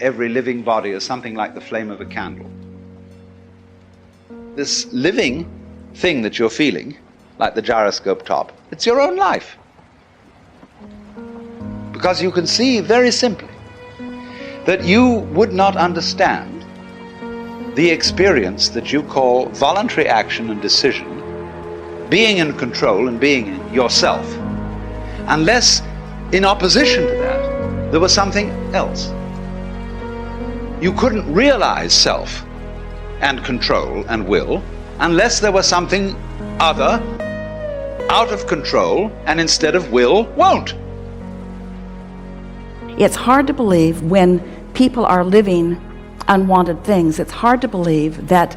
every living body is something like the flame of a candle. This living thing that you're feeling, like the gyroscope top, it's your own life. Because you can see very simply that you would not understand the experience that you call voluntary action and decision, being in control and being yourself, unless in opposition to that there was something else. You couldn't realize self and control and will unless there was something other, out of control, and instead of will, won't. It's hard to believe when people are living unwanted things. It's hard to believe that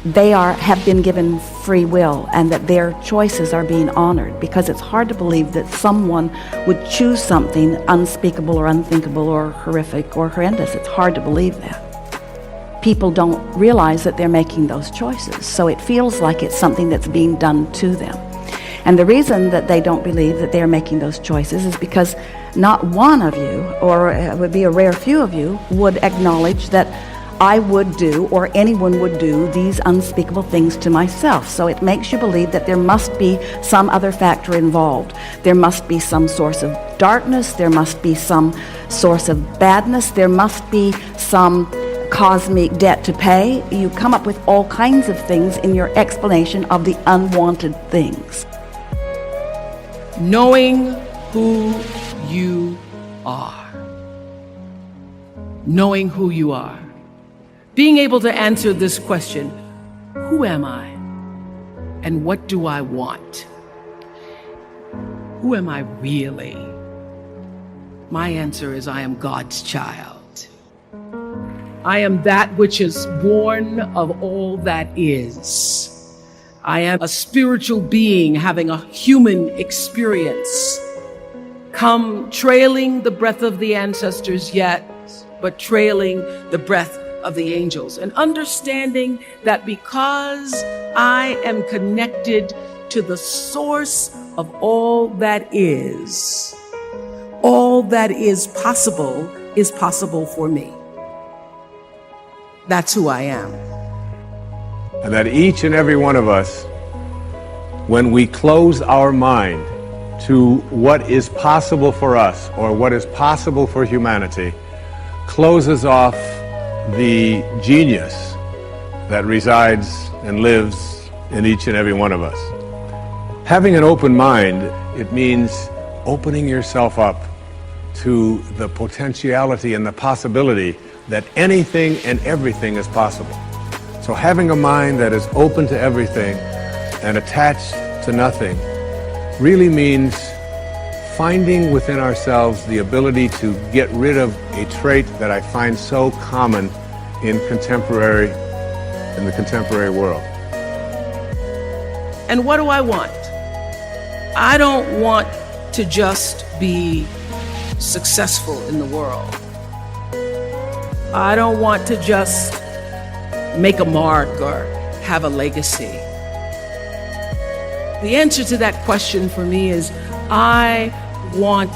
they have been given free will and that their choices are being honored, because it's hard to believe that someone would choose something unspeakable or unthinkable or horrific or horrendous. It's hard to believe that. People don't realize that they're making those choices, so it feels like it's something that's being done to them. And the reason that they don't believe that they're making those choices is because not one of you, or it would be a rare few of you, would acknowledge that I would do, or anyone would do, these unspeakable things to myself. So it makes you believe that there must be some other factor involved. There must be some source of darkness, there must be some source of badness, there must be some cosmic debt to pay. You come up with all kinds of things in your explanation of the unwanted things. Knowing who you are. Knowing who you are. Being able to answer this question, who am I? And what do I want? Who am I really? My answer is I am God's child. I am that which is born of all that is. I am a spiritual being having a human experience. Come trailing the breath of the ancestors yet, but trailing the breath of the angels. And understanding that because I am connected to the source of all that is possible for me. That's who I am. And that each and every one of us, when we close our mind to what is possible for us or what is possible for humanity, closes off the genius that resides and lives in each and every one of us. Having an open mind, it means opening yourself up to the potentiality and the possibility that anything and everything is possible. So having a mind that is open to everything and attached to nothing really means finding within ourselves the ability to get rid of a trait that I find so common in the contemporary world. And what do I want? I don't want to just be successful in the world. I don't want to just make a mark or have a legacy. The answer to that question for me is I want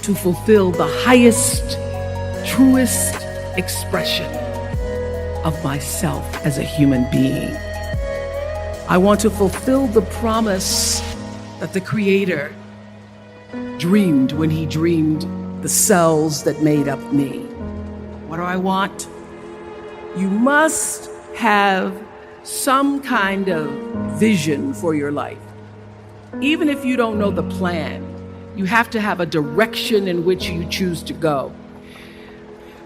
to fulfill the highest, truest expression of myself as a human being. I want to fulfill the promise that the Creator dreamed when He dreamed the cells that made up me. What do I want? You must have some kind of vision for your life. Even if you don't know the plan, you have to have a direction in which you choose to go.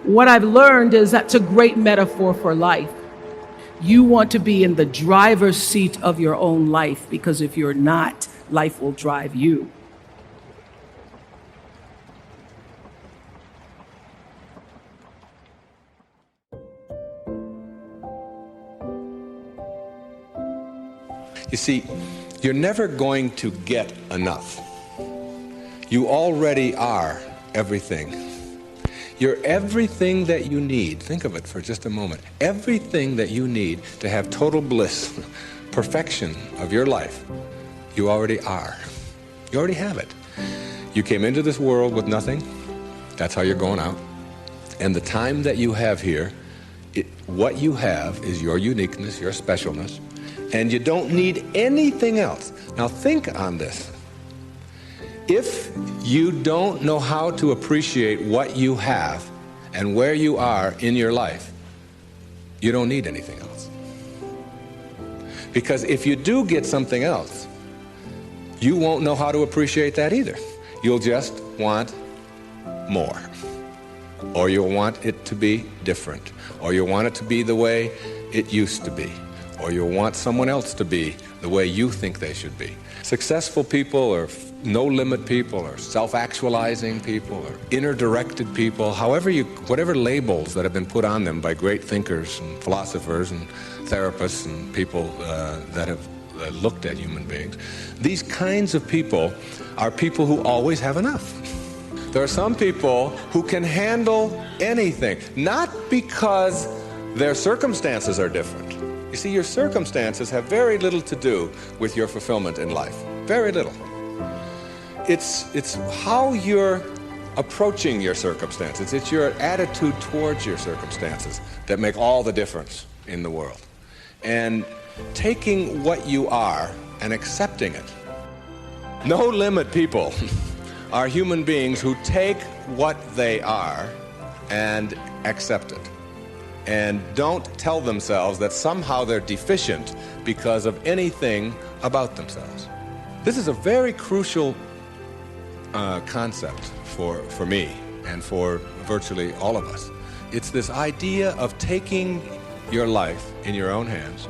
What I've learned is that's a great metaphor for life. You want to be in the driver's seat of your own life, because if you're not, life will drive you. You see, you're never going to get enough. You already are everything. You're everything that you need. Think of it for just a moment. Everything that you need to have total bliss, perfection of your life, you already are. You already have it. You came into this world with nothing. That's how you're going out. And the time that you have here, what you have is your uniqueness, your specialness, and you don't need anything else. Now think on this. If you don't know how to appreciate what you have and where you are in your life, you don't need anything else. Because if you do get something else, you won't know how to appreciate that either. You'll just want more. Or you'll want it to be different. Or you'll want it to be the way it used to be. Or you'll want someone else to be the way you think they should be. Successful people or no-limit people or self-actualizing people or inner-directed people, whatever labels that have been put on them by great thinkers and philosophers and therapists and people that have looked at human beings, these kinds of people are people who always have enough. There are some people who can handle anything, not because their circumstances are different. You see, your circumstances have very little to do with your fulfillment in life. Very little. It's how you're approaching your circumstances. It's your attitude towards your circumstances that make all the difference in the world. And taking what you are and accepting it. No-limit people are human beings who take what they are and accept it. And don't tell themselves that somehow they're deficient because of anything about themselves. This is a very crucial concept for me and for virtually all of us. It's this idea of taking your life in your own hands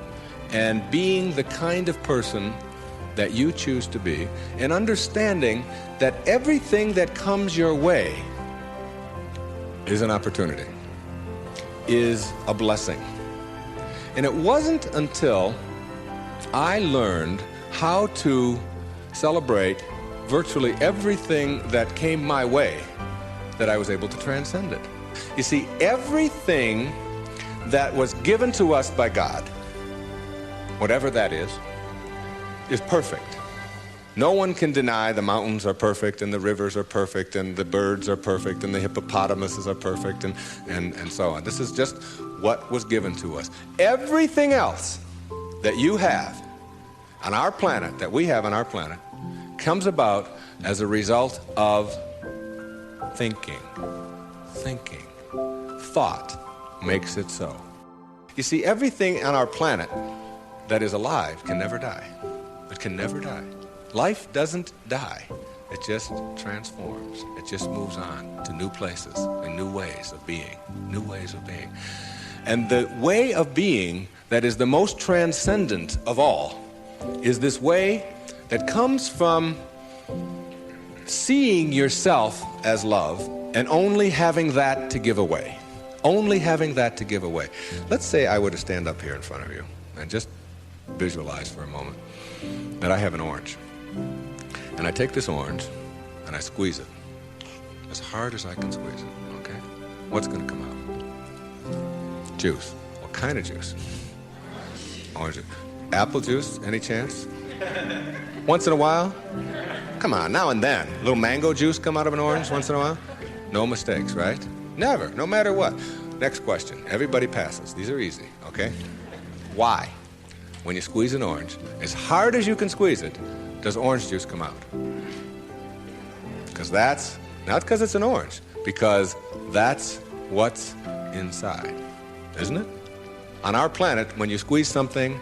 and being the kind of person that you choose to be, and understanding that everything that comes your way is an opportunity, is a blessing. And it wasn't until I learned how to celebrate virtually everything that came my way that I was able to transcend it. You see, everything that was given to us by God, whatever that is perfect. No one can deny the mountains are perfect and the rivers are perfect and the birds are perfect and the hippopotamuses are perfect and so on. This is just what was given to us. Everything else that you have on our planet, that we have on our planet, comes about as a result of thinking. Thinking. Thought makes it so. You see, everything on our planet that is alive can never die. It can never die. Life doesn't die. It just transforms. It just moves on to new places and new ways of being. New ways of being. And the way of being that is the most transcendent of all is this way that comes from seeing yourself as love and only having that to give away. Only having that to give away. Let's say I were to stand up here in front of you and just visualize for a moment that I have an orange. And I take this orange and I squeeze it as hard as I can squeeze it, okay? What's going to come out? Juice. What kind of juice? Orange juice. Apple juice, any chance? Once in a while? Come on, now and then. A little mango juice come out of an orange once in a while? No mistakes, right? Never, no matter what. Next question. Everybody passes. These are easy, okay? Why? When you squeeze an orange, as hard as you can squeeze it, does orange juice come out? Because that's, not because it's an orange, because that's what's inside, isn't it? On our planet, when you squeeze something,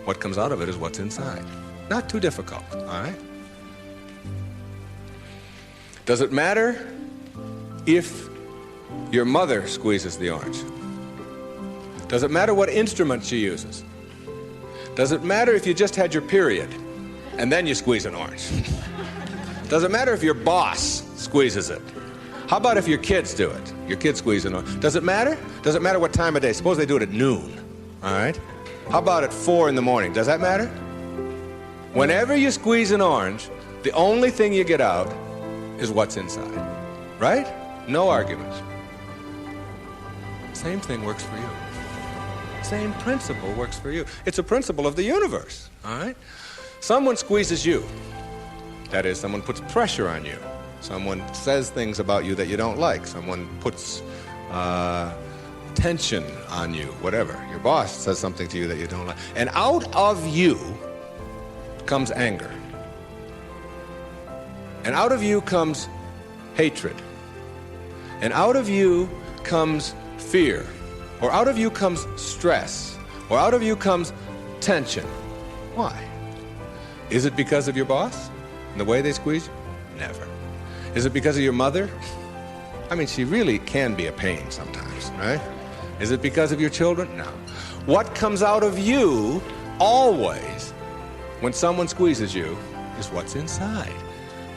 what comes out of it is what's inside. Not too difficult, all right? Does it matter if your mother squeezes the orange? Does it matter what instrument she uses? Does it matter if you just had your period and then you squeeze an orange? Does it matter if your boss squeezes it? How about if your kids do it? Your kids squeeze an orange. Does it matter? Does it matter what time of day? Suppose they do it at noon, all right? How about at 4 in the morning? Does that matter? Whenever you squeeze an orange, the only thing you get out is what's inside, right? No arguments. Same thing works for you. Same principle works for you. It's a principle of the universe, all right? Someone squeezes you. That is, someone puts pressure on you. Someone says things about you that you don't like. Someone puts tension on you, whatever. Your boss says something to you that you don't like. And out of you comes anger. And out of you comes hatred. And out of you comes fear. Or out of you comes stress. Or out of you comes tension. Why? Is it because of your boss and the way they squeeze you? Never. Is it because of your mother? I mean, she really can be a pain sometimes, right? Is it because of your children? No. What comes out of you always when someone squeezes you is what's inside.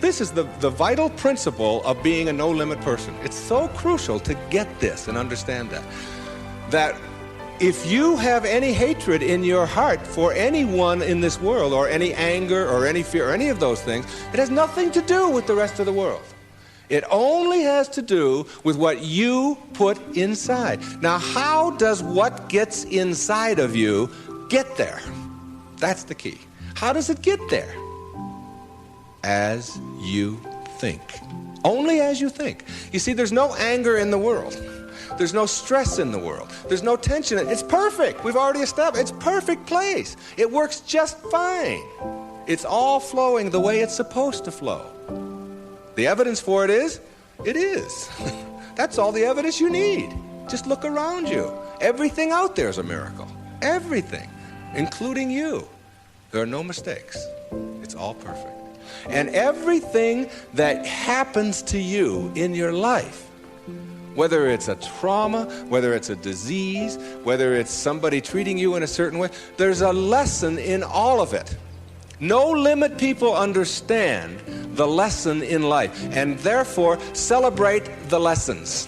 This is the vital principle of being a no-limit person. It's so crucial to get this and understand that. That if you have any hatred in your heart for anyone in this world, or any anger, or any fear, or any of those things, it has nothing to do with the rest of the world. It only has to do with what you put inside. Now, how does what gets inside of you get there? That's the key. How does it get there? As you think. Only as you think. You see, there's no anger in the world. There's no stress in the world. There's no tension. It's perfect. We've already established. It's a perfect place. It works just fine. It's all flowing the way it's supposed to flow. The evidence for it is, That's all the evidence you need. Just look around you. Everything out there is a miracle. Everything, including you. There are no mistakes. It's all perfect. And everything that happens to you in your life, whether it's a trauma, whether it's a disease, whether it's somebody treating you in a certain way, there's a lesson in all of it. No limit people understand the lesson in life, and therefore celebrate the lessons.